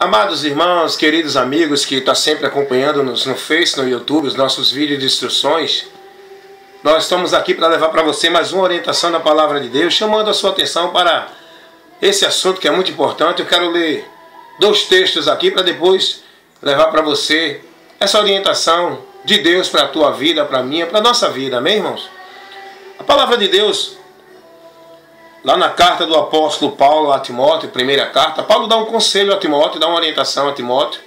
Amados irmãos, queridos amigos que estão sempre acompanhando-nos no Face, no YouTube, os nossos vídeos de instruções, nós estamos aqui para levar para você mais uma orientação da Palavra de Deus, chamando a sua atenção para esse assunto que é muito importante. Eu quero ler 2 textos aqui para depois levar para você essa orientação de Deus para a tua vida, para a minha, para a nossa vida, amém, irmãos? A Palavra de Deus, lá na carta do apóstolo Paulo a Timóteo, primeira carta, Paulo dá um conselho a Timóteo, dá uma orientação a Timóteo.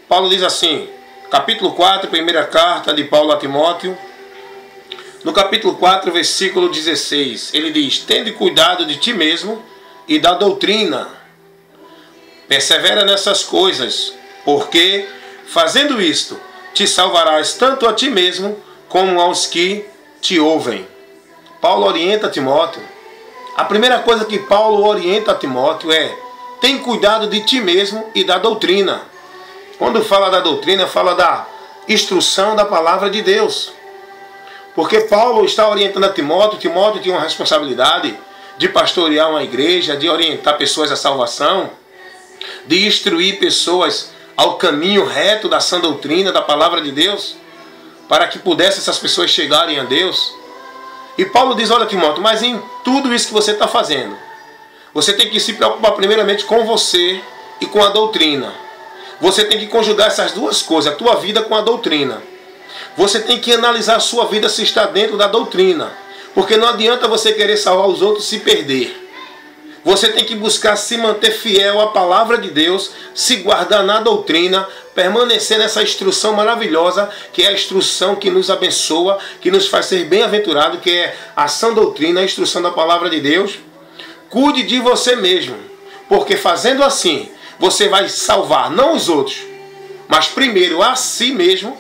Paulo diz assim, capítulo 4, primeira carta de Paulo a Timóteo, no capítulo 4, versículo 16, ele diz: tende cuidado de ti mesmo e da doutrina, persevera nessas coisas, porque fazendo isto, te salvarás tanto a ti mesmo como aos que te ouvem. Paulo orienta Timóteo. A primeira coisa que Paulo orienta a Timóteo é: tem cuidado de ti mesmo e da doutrina. Quando fala da doutrina, fala da instrução da palavra de Deus. Porque Paulo está orientando a Timóteo. Timóteo tinha uma responsabilidade de pastorear uma igreja, de orientar pessoas à salvação, de instruir pessoas ao caminho reto da sã doutrina, da palavra de Deus, para que pudessem essas pessoas chegarem a Deus. E Paulo diz: olha, Timóteo, mas em tudo isso que você está fazendo, você tem que se preocupar primeiramente com você e com a doutrina. Você tem que conjugar essas duas coisas, a tua vida com a doutrina. Você tem que analisar a sua vida se está dentro da doutrina. Porque não adianta você querer salvar os outros e se perder. Você tem que buscar se manter fiel à palavra de Deus, se guardar na doutrina, permanecer nessa instrução maravilhosa, que é a instrução que nos abençoa, que nos faz ser bem-aventurado, que é a sã doutrina, a instrução da palavra de Deus. Cuide de você mesmo, porque fazendo assim, você vai salvar não os outros, mas primeiro a si mesmo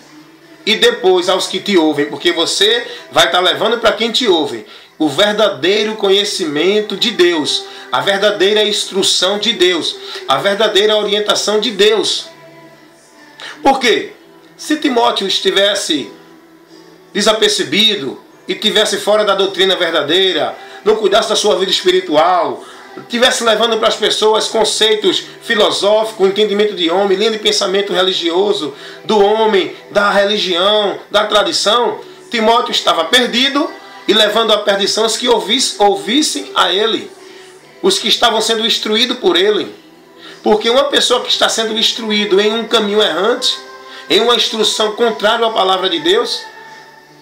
e depois aos que te ouvem, porque você vai estar levando para quem te ouve o verdadeiro conhecimento de Deus, a verdadeira instrução de Deus, a verdadeira orientação de Deus. Por quê? Se Timóteo estivesse desapercebido e estivesse fora da doutrina verdadeira, não cuidasse da sua vida espiritual, estivesse levando para as pessoas conceitos filosóficos, entendimento de homem, linha de pensamento religioso, do homem, da religião, da tradição, Timóteo estava perdido e levando à perdição os que ouvissem a ele, os que estavam sendo instruídos por ele. Porque uma pessoa que está sendo instruído em um caminho errante, em uma instrução contrária à palavra de Deus,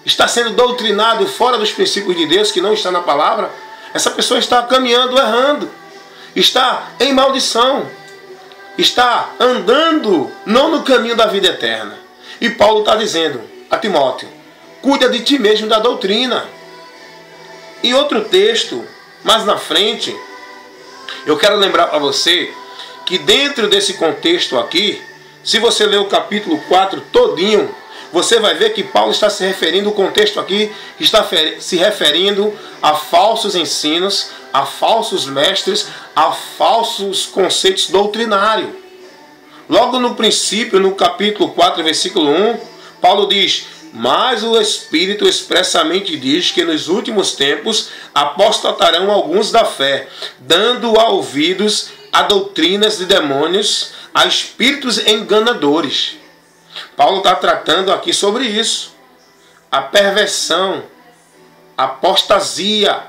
está sendo doutrinado fora dos princípios de Deus, que não está na palavra, essa pessoa está caminhando errando, está em maldição, está andando não no caminho da vida eterna. E Paulo está dizendo a Timóteo: cuida de ti mesmo da doutrina. E outro texto, mais na frente, eu quero lembrar para você que dentro desse contexto aqui, se você ler o capítulo 4 todinho, você vai ver que Paulo está se referindo, o contexto aqui está se referindo a falsos ensinos, a falsos mestres, a falsos conceitos doutrinários. Logo no princípio, no capítulo 4, versículo 1, Paulo diz: mas o Espírito expressamente diz que nos últimos tempos apostatarão alguns da fé, dando ouvidos a doutrinas de demônios, a espíritos enganadores. Paulo está tratando aqui sobre isso. A perversão, a apostasia,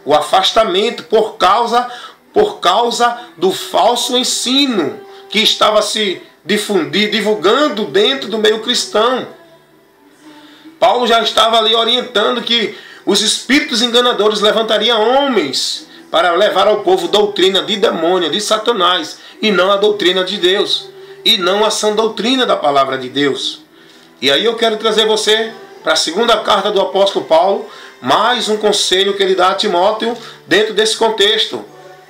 o afastamento por causa do falso ensino que estava se divulgando dentro do meio cristão. Paulo já estava ali orientando que os espíritos enganadores levantariam homens para levar ao povo doutrina de demônio, de Satanás, e não a doutrina de Deus, e não a sã doutrina da palavra de Deus. E aí eu quero trazer você para a segunda carta do apóstolo Paulo, mais um conselho que ele dá a Timóteo dentro desse contexto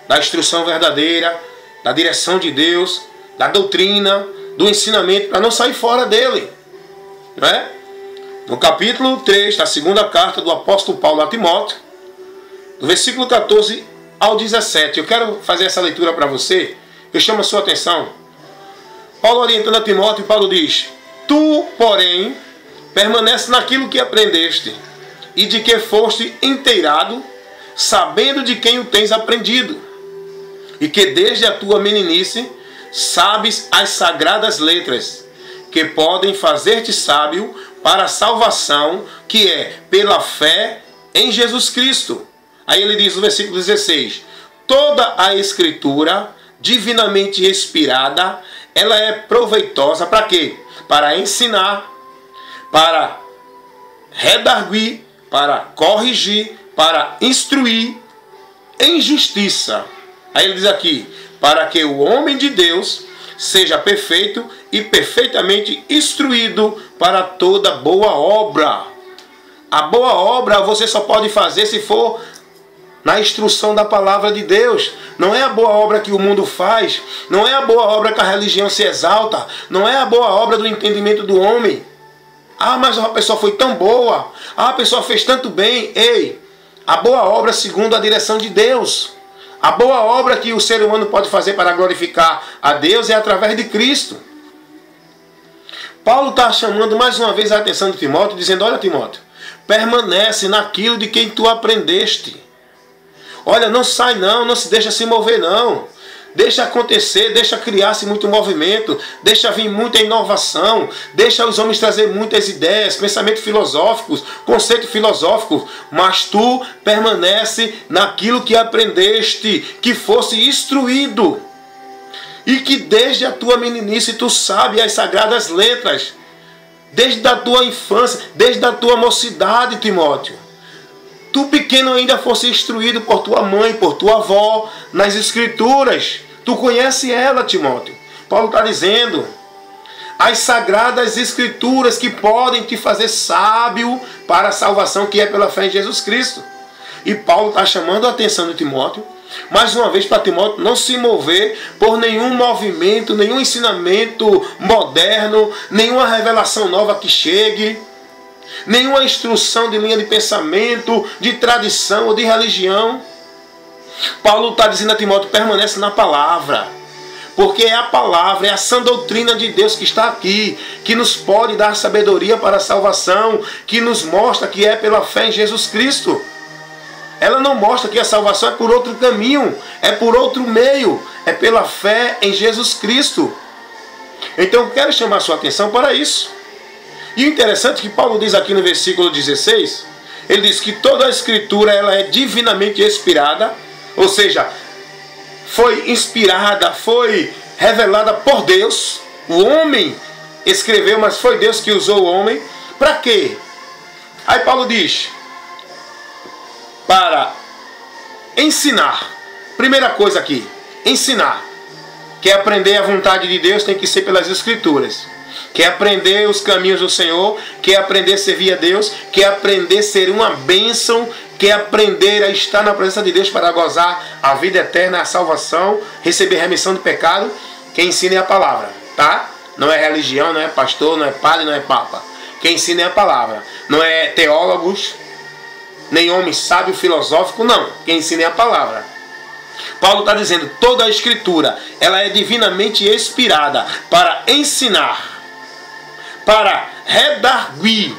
da instrução verdadeira, da direção de Deus, da doutrina, do ensinamento, para não sair fora dele, não é? No capítulo 3 da segunda carta do apóstolo Paulo a Timóteo, do versículo 14 ao 17, eu quero fazer essa leitura para você, eu chamo a sua atenção. Paulo orientando a Timóteo, Paulo diz: tu, porém, permanece naquilo que aprendeste e de que foste inteirado, sabendo de quem o tens aprendido, e que desde a tua meninice sabes as sagradas letras, que podem fazer-te sábio para a salvação, que é pela fé em Jesus Cristo. Aí ele diz no versículo 16, toda a Escritura, divinamente inspirada, ela é proveitosa para quê? Para ensinar, para redarguir, para corrigir, para instruir em justiça. Aí ele diz aqui, para que o homem de Deus seja perfeito e perfeitamente instruído para toda boa obra. A boa obra você só pode fazer se for na instrução da palavra de Deus. Não é a boa obra que o mundo faz, não é a boa obra que a religião se exalta, não é a boa obra do entendimento do homem. Ah, mas a pessoa foi tão boa, ah, a pessoa fez tanto bem. Ei, a boa obra segundo a direção de Deus. A boa obra que o ser humano pode fazer para glorificar a Deus é através de Cristo. Paulo está chamando mais uma vez a atenção de Timóteo, dizendo, olha Timóteo, permanece naquilo de quem tu aprendeste. Olha, não sai não, não se deixa se mover não. Deixa acontecer, deixa criar-se muito movimento, deixa vir muita inovação, deixa os homens trazer muitas ideias, pensamentos filosóficos, conceitos filosóficos, mas tu permanece naquilo que aprendeste, que fosse instruído, e que desde a tua meninice tu sabe as sagradas letras, desde a tua infância, desde a tua mocidade, Timóteo. Tu pequeno ainda fosse instruído por tua mãe, por tua avó, nas Escrituras. Tu conhece ela, Timóteo. Paulo está dizendo, as sagradas Escrituras que podem te fazer sábio para a salvação que é pela fé em Jesus Cristo. E Paulo está chamando a atenção de Timóteo, mais uma vez para Timóteo não se mover por nenhum movimento, nenhum ensinamento moderno, nenhuma revelação nova que chegue, nenhuma instrução de linha de pensamento, de tradição ou de religião. Paulo está dizendo a Timóteo, permanece na palavra, porque é a palavra, é a sã doutrina de Deus que está aqui, que nos pode dar sabedoria para a salvação, que nos mostra que é pela fé em Jesus Cristo. Ela não mostra que a salvação é por outro caminho, é por outro meio, é pela fé em Jesus Cristo. Então eu quero chamar a sua atenção para isso. E o interessante é que Paulo diz aqui no versículo 16, ele diz que toda a Escritura ela é divinamente inspirada, ou seja, foi inspirada, foi revelada por Deus. O homem escreveu, mas foi Deus que usou o homem. Para quê? Aí Paulo diz, para ensinar. Primeira coisa aqui, ensinar. Quer aprender a vontade de Deus, tem que ser pelas Escrituras. Quer aprender os caminhos do Senhor, quer aprender a servir a Deus, quer aprender a ser uma bênção, quer aprender a estar na presença de Deus para gozar a vida eterna, a salvação, receber remissão de pecado, quem ensina é a palavra, tá? Não é religião, não é pastor, não é padre, não é papa. Quem ensina é a palavra. Não é teólogos, nem homem sábio filosófico, não. Quem ensina é a palavra. Paulo está dizendo, toda a Escritura, ela é divinamente inspirada para ensinar, para redarguir,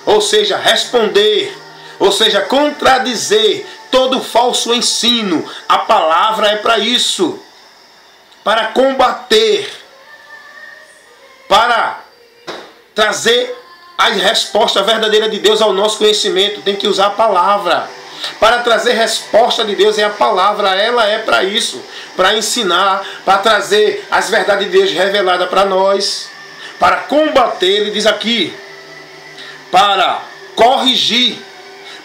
ou seja, responder, ou seja, contradizer todo falso ensino. A palavra é para isso, para combater, para trazer a resposta verdadeira de Deus ao nosso conhecimento. Tem que usar a palavra. Para trazer resposta de Deus é a palavra, ela é para isso, para ensinar, para trazer as verdades de Deus reveladas para nós, para combater, ele diz aqui, para corrigir,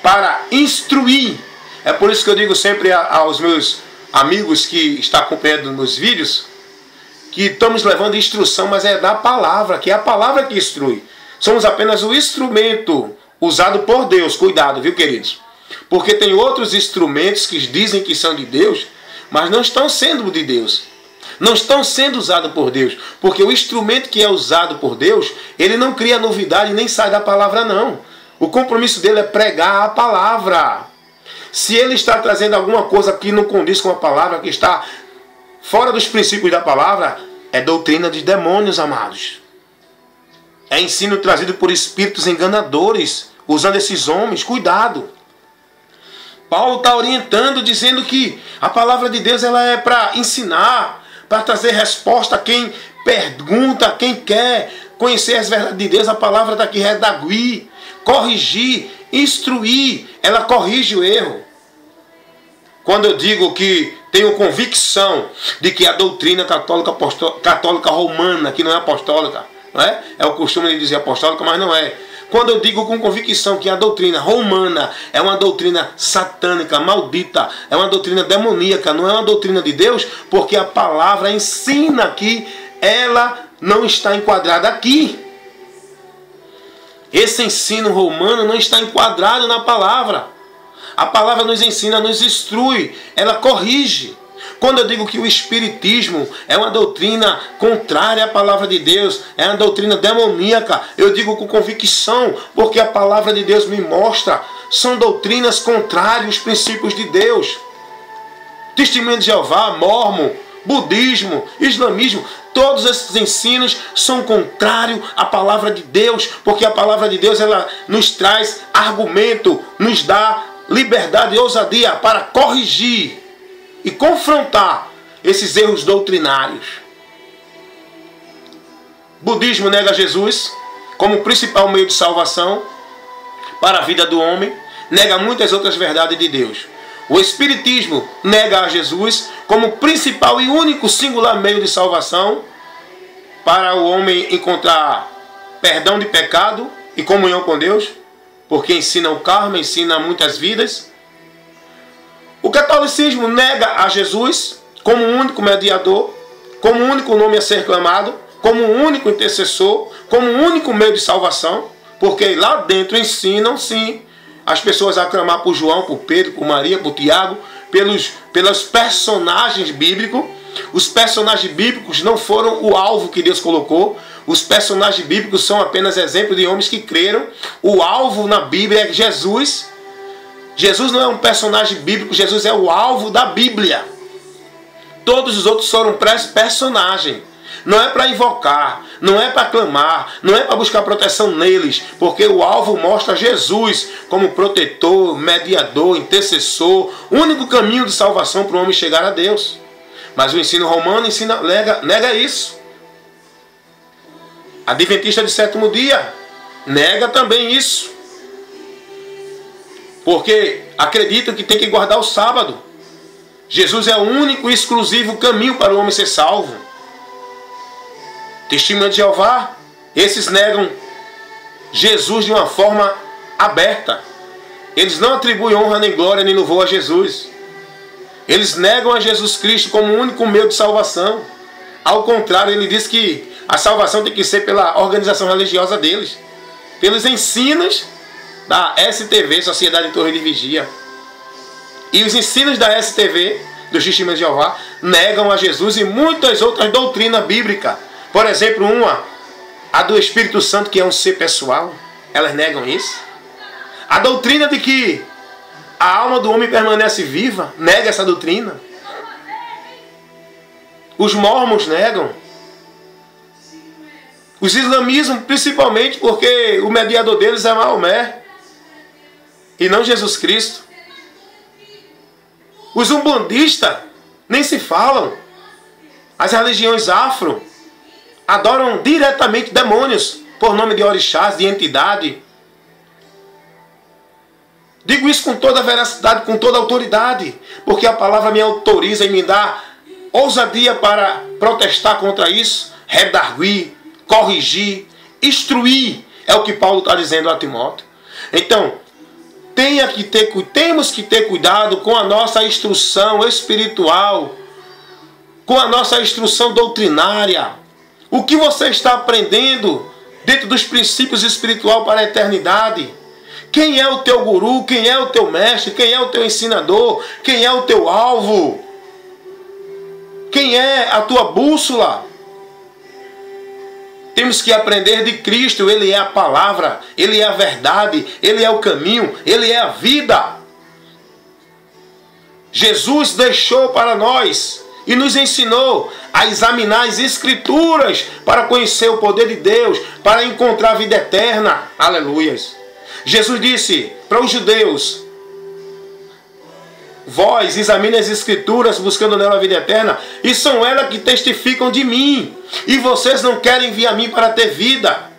para instruir. É por isso que eu digo sempre aos meus amigos que estão acompanhando meus vídeos, que estamos levando instrução, mas é da palavra, que é a palavra que instrui. Somos apenas o instrumento usado por Deus. Cuidado, viu, queridos? Porque tem outros instrumentos que dizem que são de Deus, mas não estão sendo de Deus. Não estão sendo usados por Deus. Porque o instrumento que é usado por Deus, ele não cria novidade nem sai da palavra, não. O compromisso dele é pregar a palavra. Se ele está trazendo alguma coisa que não condiz com a palavra, que está fora dos princípios da palavra, é doutrina de demônios, amados. É ensino trazido por espíritos enganadores, usando esses homens. Cuidado. Paulo está orientando, dizendo que a palavra de Deus ela é para ensinar, para trazer resposta a quem pergunta, a quem quer conhecer as verdades de Deus. A palavra está aqui, redaguir, corrigir, instruir. Ela corrige o erro. Quando eu digo que tenho convicção de que a doutrina católica romana, que não é apostólica, não é? É o costume de dizer apostólica, mas não é. Quando eu digo com convicção que a doutrina romana é uma doutrina satânica, maldita, é uma doutrina demoníaca, não é uma doutrina de Deus, porque a palavra ensina que ela não está enquadrada aqui. Esse ensino romano não está enquadrado na palavra. A palavra nos ensina, nos instrui, ela corrige. Quando eu digo que o espiritismo é uma doutrina contrária à palavra de Deus, é uma doutrina demoníaca, eu digo com convicção, porque a palavra de Deus me mostra, são doutrinas contrárias aos princípios de Deus. Testemunho de Jeová, Mórmon, budismo, islamismo, todos esses ensinos são contrários à palavra de Deus, porque a palavra de Deus ela nos traz argumento, nos dá liberdade e ousadia para corrigir e confrontar esses erros doutrinários. O budismo nega Jesus como principal meio de salvação para a vida do homem, nega muitas outras verdades de Deus. O espiritismo nega a Jesus como principal e único singular meio de salvação para o homem encontrar perdão de pecado e comunhão com Deus, porque ensina o karma, ensina muitas vidas. O catolicismo nega a Jesus como o único mediador, como o único nome a ser clamado, como o único intercessor, como o único meio de salvação, porque lá dentro ensinam, sim, as pessoas a clamar por João, por Pedro, por Maria, por Tiago, pelos personagens bíblicos. Os personagens bíblicos não foram o alvo que Deus colocou. Os personagens bíblicos são apenas exemplos de homens que creram. O alvo na Bíblia é Jesus. Jesus não é um personagem bíblico, Jesus é o alvo da Bíblia. Todos os outros foram personagens. Não é para invocar, não é para clamar, não é para buscar proteção neles, porque o alvo mostra Jesus como protetor, mediador, intercessor, único caminho de salvação para o homem chegar a Deus. Mas o ensino romano nega isso. Adventista de sétimo dia nega também isso, porque acreditam que tem que guardar o sábado. Jesus é o único e exclusivo caminho para o homem ser salvo. Testemunho de Jeová, esses negam Jesus de uma forma aberta. Eles não atribuem honra nem glória nem louvor a Jesus. Eles negam a Jesus Cristo como o único meio de salvação. Ao contrário, ele diz que a salvação tem que ser pela organização religiosa deles, pelos ensinos da STV, Sociedade de Torre de Vigia. E os ensinos da STV, dos Testemunhos de Jeová, negam a Jesus e muitas outras doutrinas bíblicas. Por exemplo, a do Espírito Santo, que é um ser pessoal. Elas negam isso. A doutrina de que a alma do homem permanece viva, nega essa doutrina. Os mormons negam. Os islamismos, principalmente porque o mediador deles é Maomé e não Jesus Cristo. Os umbandistas nem se falam. As religiões afro adoram diretamente demônios por nome de orixás, de entidade. Digo isso com toda a veracidade, com toda a autoridade, porque a palavra me autoriza e me dá ousadia para protestar contra isso, redarguir, corrigir, instruir. É o que Paulo está dizendo a Timóteo. Então, temos que ter cuidado com a nossa instrução espiritual, com a nossa instrução doutrinária. O que você está aprendendo dentro dos princípios espirituais para a eternidade? Quem é o teu guru? Quem é o teu mestre? Quem é o teu ensinador? Quem é o teu alvo? Quem é a tua bússola? Temos que aprender de Cristo. Ele é a palavra, Ele é a verdade, Ele é o caminho, Ele é a vida. Jesus deixou para nós e nos ensinou a examinar as Escrituras para conhecer o poder de Deus, para encontrar a vida eterna. Aleluias. Jesus disse para os judeus: vós examine as Escrituras, buscando nela a vida eterna, e são elas que testificam de mim. E vocês não querem vir a mim para ter vida.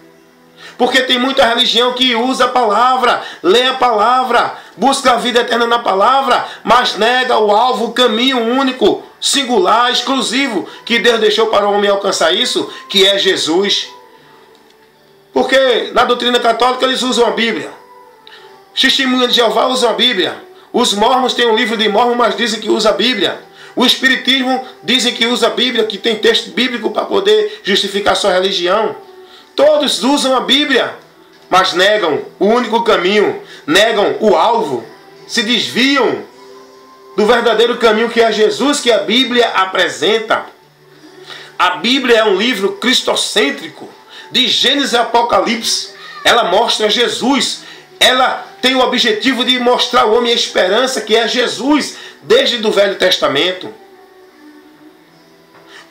Porque tem muita religião que usa a palavra, lê a palavra, busca a vida eterna na palavra, mas nega o alvo, o caminho único, singular, exclusivo, que Deus deixou para o homem alcançar isso, que é Jesus. Porque na doutrina católica eles usam a Bíblia. Testemunha de Jeová usam a Bíblia. Os mormons têm um livro de Mormon, mas dizem que usa a Bíblia. O Espiritismo dizem que usa a Bíblia, que tem texto bíblico para poder justificar sua religião. Todos usam a Bíblia, mas negam o único caminho, negam o alvo, se desviam do verdadeiro caminho que é Jesus, que a Bíblia apresenta. A Bíblia é um livro cristocêntrico, de Gênesis e Apocalipse. Ela mostra Jesus, ela tem o objetivo de mostrar ao homem a esperança que é Jesus, desde o Velho Testamento.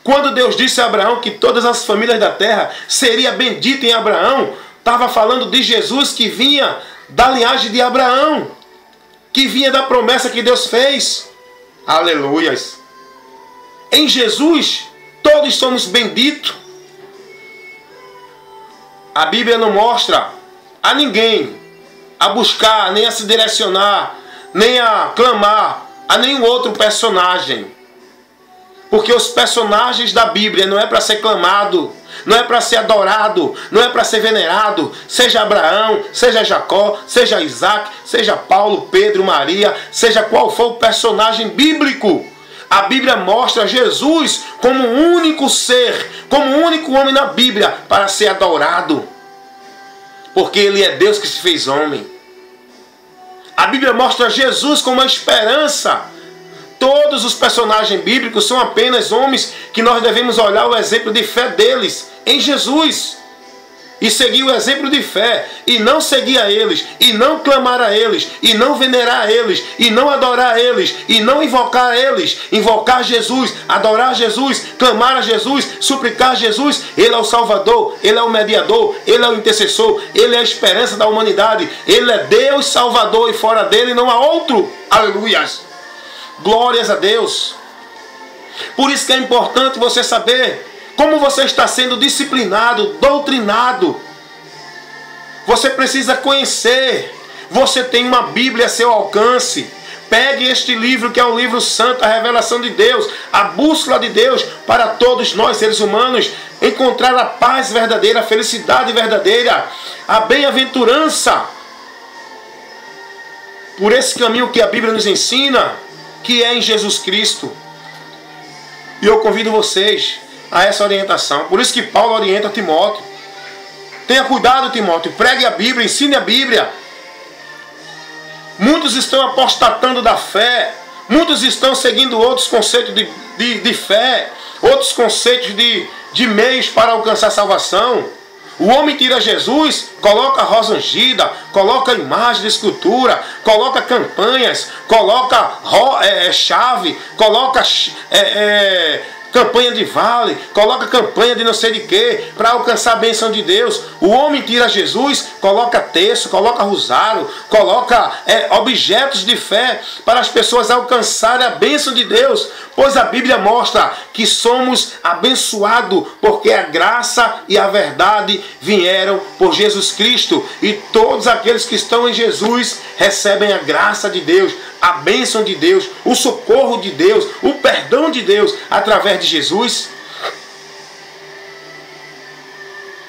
Quando Deus disse a Abraão que todas as famílias da terra seriam benditas em Abraão, estava falando de Jesus que vinha da linhagem de Abraão, que vinha da promessa que Deus fez. Aleluias! Em Jesus, todos somos benditos. A Bíblia não mostra a ninguém a buscar, nem a se direcionar, nem a clamar a nenhum outro personagem. Porque os personagens da Bíblia não é para ser clamado, não é para ser adorado, não é para ser venerado. Seja Abraão, seja Jacó, seja Isaac, seja Paulo, Pedro, Maria, seja qual for o personagem bíblico. A Bíblia mostra Jesus como um único ser, como um único homem na Bíblia para ser adorado. Porque Ele é Deus que se fez homem. A Bíblia mostra Jesus como a esperança. Todos os personagens bíblicos são apenas homens que nós devemos olhar o exemplo de fé deles em Jesus. E seguir o exemplo de fé. E não seguir a eles. E não clamar a eles. E não venerar a eles. E não adorar a eles. E não invocar a eles. Invocar Jesus. Adorar Jesus. Clamar a Jesus. Suplicar a Jesus. Ele é o Salvador. Ele é o mediador. Ele é o intercessor. Ele é a esperança da humanidade. Ele é Deus Salvador. E fora dele não há outro. Aleluias. Glórias a Deus. Por isso que é importante você saber como você está sendo disciplinado, doutrinado. Você precisa conhecer. Você tem uma Bíblia a seu alcance. Pegue este livro que é um livro santo, a revelação de Deus, a bússola de Deus para todos nós seres humanos encontrar a paz verdadeira, a felicidade verdadeira, a bem-aventurança. Por esse caminho que a Bíblia nos ensina, que é em Jesus Cristo. E eu convido vocês a essa orientação. Por isso que Paulo orienta Timóteo. Tenha cuidado, Timóteo. Pregue a Bíblia, ensine a Bíblia. Muitos estão apostatando da fé. Muitos estão seguindo outros conceitos de fé. Outros conceitos de meios para alcançar salvação. O homem tira Jesus, coloca rosa ungida, coloca imagem de escultura, coloca campanhas, coloca chave, coloca campanha de vale, coloca campanha de não sei de quê, para alcançar a bênção de Deus. O homem tira Jesus, coloca terço, coloca rosário, coloca objetos de fé para as pessoas alcançarem a bênção de Deus. Pois a Bíblia mostra que somos abençoados, porque a graça e a verdade vieram por Jesus Cristo. E todos aqueles que estão em Jesus recebem a graça de Deus, a bênção de Deus, o socorro de Deus, o perdão de Deus através de Jesus.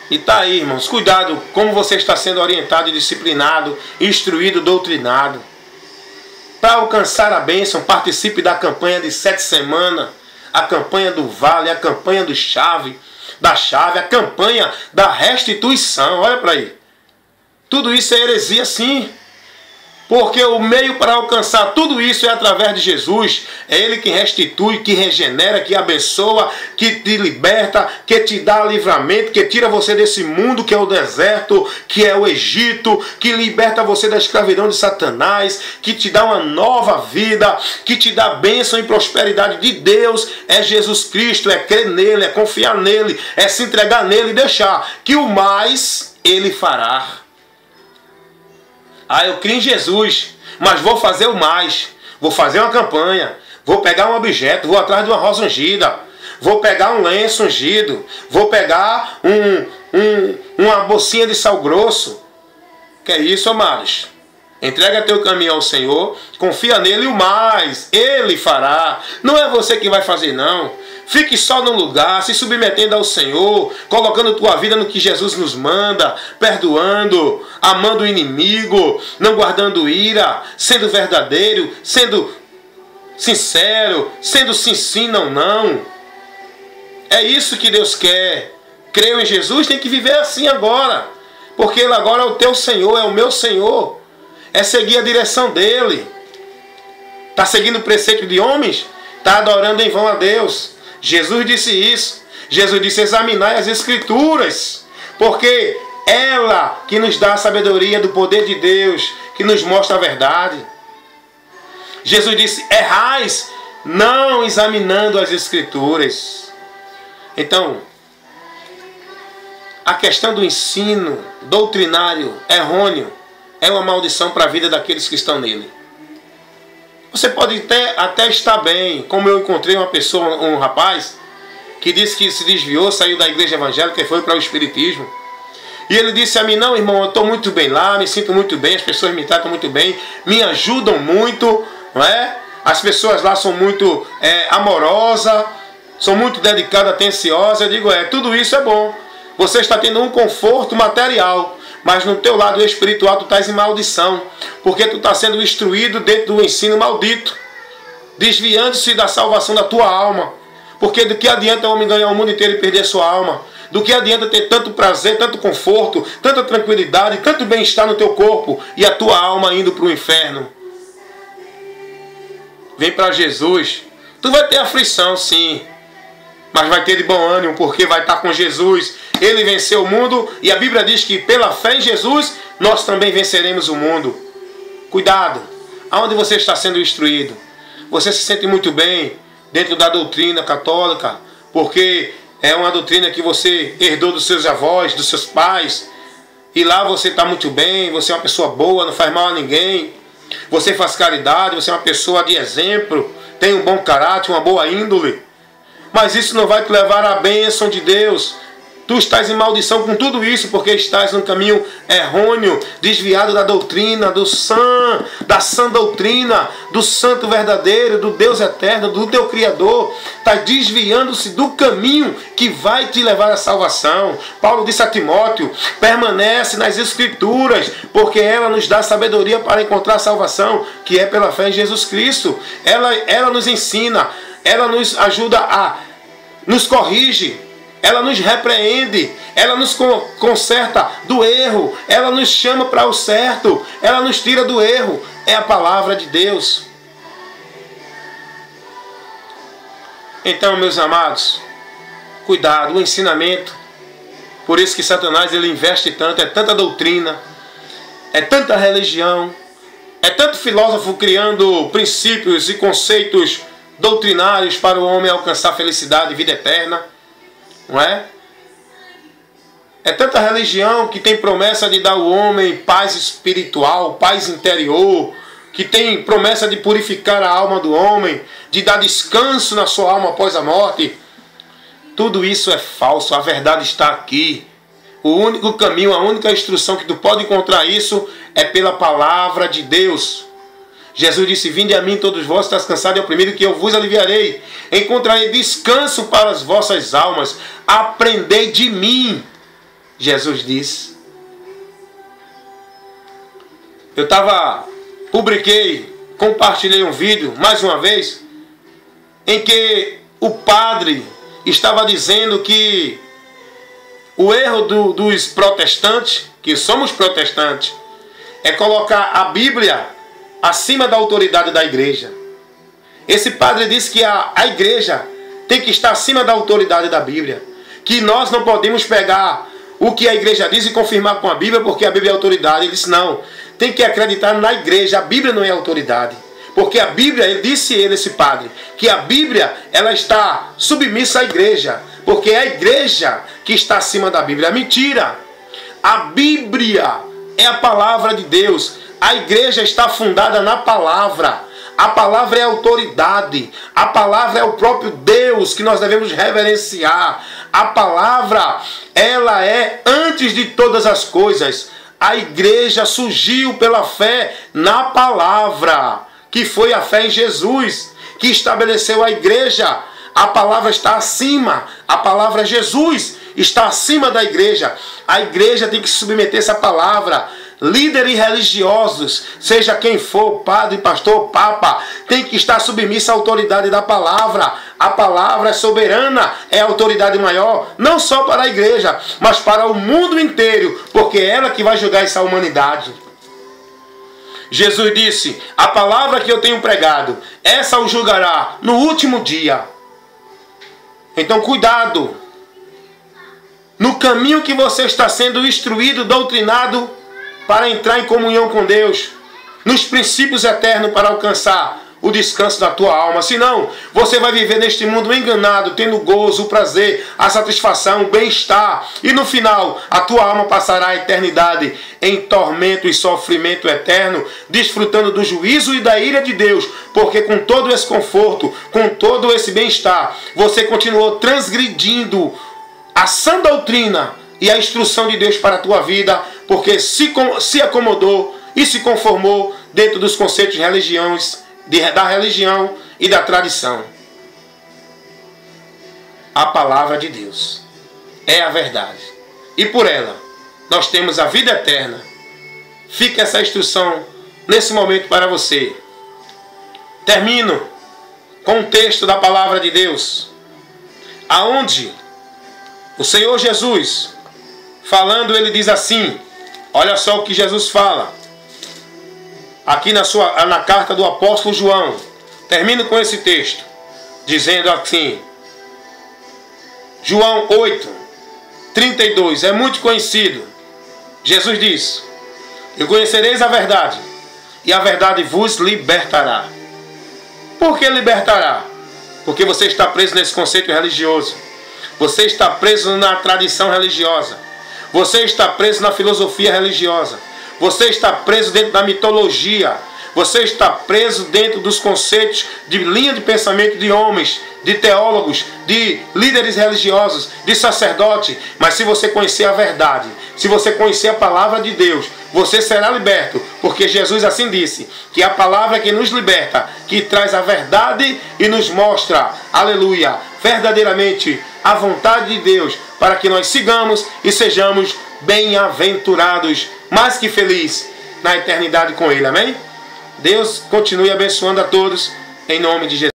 E tá aí, irmãos, cuidado como você está sendo orientado, disciplinado, instruído, doutrinado. Para alcançar a bênção, participe da campanha de 7 semanas, a campanha do vale, a campanha da chave, a campanha da restituição. Olha para aí. Tudo isso é heresia, sim. Porque o meio para alcançar tudo isso é através de Jesus. É Ele que restitui, que regenera, que abençoa, que te liberta, que te dá livramento, que tira você desse mundo que é o deserto, que é o Egito, que liberta você da escravidão de Satanás, que te dá uma nova vida, que te dá bênção e prosperidade de Deus. É Jesus Cristo, é crer nele, é confiar nele, é se entregar nele e deixar que o mais Ele fará. Ah, eu creio em Jesus, mas vou fazer o mais. Vou fazer uma campanha, vou pegar um objeto, vou atrás de uma rosa ungida, vou pegar um lenço ungido, vou pegar uma bolsinha de sal grosso. Que é isso, amados? Entrega teu caminho ao Senhor, confia nele e o mais Ele fará. Não é você que vai fazer, não. Fique só no lugar, se submetendo ao Senhor, colocando tua vida no que Jesus nos manda, perdoando, amando o inimigo, não guardando ira, sendo verdadeiro, sendo sincero, sendo sim, não. É isso que Deus quer. Creu em Jesus, tem que viver assim agora, porque Ele agora é o teu Senhor, é o meu Senhor. É seguir a direção dele. Está seguindo o preceito de homens? Está adorando em vão a Deus. Jesus disse isso. Jesus disse: examinai as Escrituras, porque ela que nos dá a sabedoria do poder de Deus, que nos mostra a verdade. Jesus disse: errais não examinando as Escrituras. Então, a questão do ensino doutrinário errôneo é uma maldição para a vida daqueles que estão nele. Você pode até estar bem, como eu encontrei uma pessoa, um rapaz, que disse que se desviou, saiu da igreja evangélica e foi para o espiritismo. E ele disse a mim: não, irmão, eu estou muito bem lá, me sinto muito bem, as pessoas me tratam muito bem, me ajudam muito, não é? As pessoas lá são muito amorosas, são muito dedicadas, atenciosas. Eu digo: tudo isso é bom. Você está tendo um conforto material, mas no teu lado espiritual tu estás em maldição, porque tu está sendo instruído dentro do ensino maldito, desviando-se da salvação da tua alma. Porque do que adianta o homem ganhar o mundo inteiro e perder sua alma? Do que adianta ter tanto prazer, tanto conforto, tanta tranquilidade, tanto bem-estar no teu corpo e a tua alma indo para o inferno? Vem para Jesus. Tu vai ter aflição, sim, mas vai ter de bom ânimo, porque vai estar com Jesus. Ele venceu o mundo e a Bíblia diz que pela fé em Jesus nós também venceremos o mundo. Cuidado, aonde você está sendo instruído? Você se sente muito bem dentro da doutrina católica, porque é uma doutrina que você herdou dos seus avós, dos seus pais, e lá você está muito bem, você é uma pessoa boa, não faz mal a ninguém, você faz caridade, você é uma pessoa de exemplo, tem um bom caráter, uma boa índole. Mas isso não vai te levar à bênção de Deus. Tu estás em maldição com tudo isso, porque estás num caminho errôneo, desviado da doutrina, da sã doutrina, do santo verdadeiro, do Deus eterno, do teu Criador. Estás desviando-se do caminho que vai te levar à salvação. Paulo disse a Timóteo: permanece nas Escrituras, porque ela nos dá sabedoria para encontrar a salvação, que é pela fé em Jesus Cristo. Ela nos ensina, ela nos ajuda nos corrige, ela nos repreende, ela nos conserta do erro, ela nos chama para o certo, ela nos tira do erro. É a palavra de Deus. Então, meus amados, cuidado, o ensinamento. Por isso que Satanás ele investe tanto, é tanta doutrina, é tanta religião, é tanto filósofo criando princípios e conceitos doutrinários para o homem alcançar felicidade e vida eterna. Não é? É tanta religião que tem promessa de dar ao homem paz espiritual, paz interior, que tem promessa de purificar a alma do homem, de dar descanso na sua alma após a morte. Tudo isso é falso, a verdade está aqui. O único caminho, a única instrução que tu pode encontrar isso é pela palavra de Deus. Jesus disse: vinde a mim todos vós, estás cansados e oprimidos, que eu vos aliviarei. Encontrarei descanso para as vossas almas. Aprendei de mim, Jesus disse. Eu compartilhei um vídeo, mais uma vez, em que o padre estava dizendo que o erro dos protestantes, que somos protestantes, é colocar a Bíblia acima da autoridade da igreja. Esse padre disse que a igreja tem que estar acima da autoridade da Bíblia. Que nós não podemos pegar o que a igreja diz e confirmar com a Bíblia, porque a Bíblia é autoridade. Ele disse: não, tem que acreditar na igreja. A Bíblia não é autoridade. Porque a Bíblia, esse padre, que a Bíblia ela está submissa à igreja. Porque é a igreja que está acima da Bíblia. Mentira! A Bíblia é a palavra de Deus. A igreja está fundada na palavra. A palavra é autoridade. A palavra é o próprio Deus que nós devemos reverenciar. A palavra, ela é antes de todas as coisas. A igreja surgiu pela fé na palavra, que foi a fé em Jesus, que estabeleceu a igreja. A palavra está acima. A palavra Jesus está acima da igreja. A igreja tem que se submeter a essa palavra. Líderes religiosos, seja quem for, padre, pastor, papa, tem que estar submisso à autoridade da palavra. A palavra é soberana, é a autoridade maior, não só para a igreja, mas para o mundo inteiro, porque é ela que vai julgar essa humanidade. Jesus disse: a palavra que eu tenho pregado, essa o julgará no último dia. Então cuidado no caminho que você está sendo instruído, doutrinado, para entrar em comunhão com Deus, nos princípios eternos para alcançar o descanso da tua alma. Senão, você vai viver neste mundo enganado, tendo gozo, o prazer, a satisfação, o bem-estar. E no final, a tua alma passará a eternidade em tormento e sofrimento eterno, desfrutando do juízo e da ira de Deus. Porque com todo esse conforto, com todo esse bem-estar, você continuou transgredindo a sã doutrina e a instrução de Deus para a tua vida, porque se acomodou e se conformou dentro dos conceitos da religião e da tradição. A palavra de Deus é a verdade, e por ela nós temos a vida eterna. Fica essa instrução nesse momento para você. Termino com um texto da palavra de Deus, aonde o Senhor Jesus, falando, ele diz assim, olha só o que Jesus fala, aqui na carta do apóstolo João. Termino com esse texto, dizendo assim, João 8:32, é muito conhecido. Jesus diz: e conhecereis a verdade, e a verdade vos libertará. Por que libertará? Porque você está preso nesse conceito religioso. Você está preso na tradição religiosa. Você está preso na filosofia religiosa. Você está preso dentro da mitologia. Você está preso dentro dos conceitos de linha de pensamento de homens, de teólogos, de líderes religiosos, de sacerdotes. Mas se você conhecer a verdade, se você conhecer a palavra de Deus, você será liberto. Porque Jesus assim disse, que a palavra é que nos liberta, que traz a verdade e nos mostra, aleluia, verdadeiramente a vontade de Deus, para que nós sigamos e sejamos bem-aventurados, mais que felizes na eternidade com Ele. Amém? Deus continue abençoando a todos, em nome de Jesus.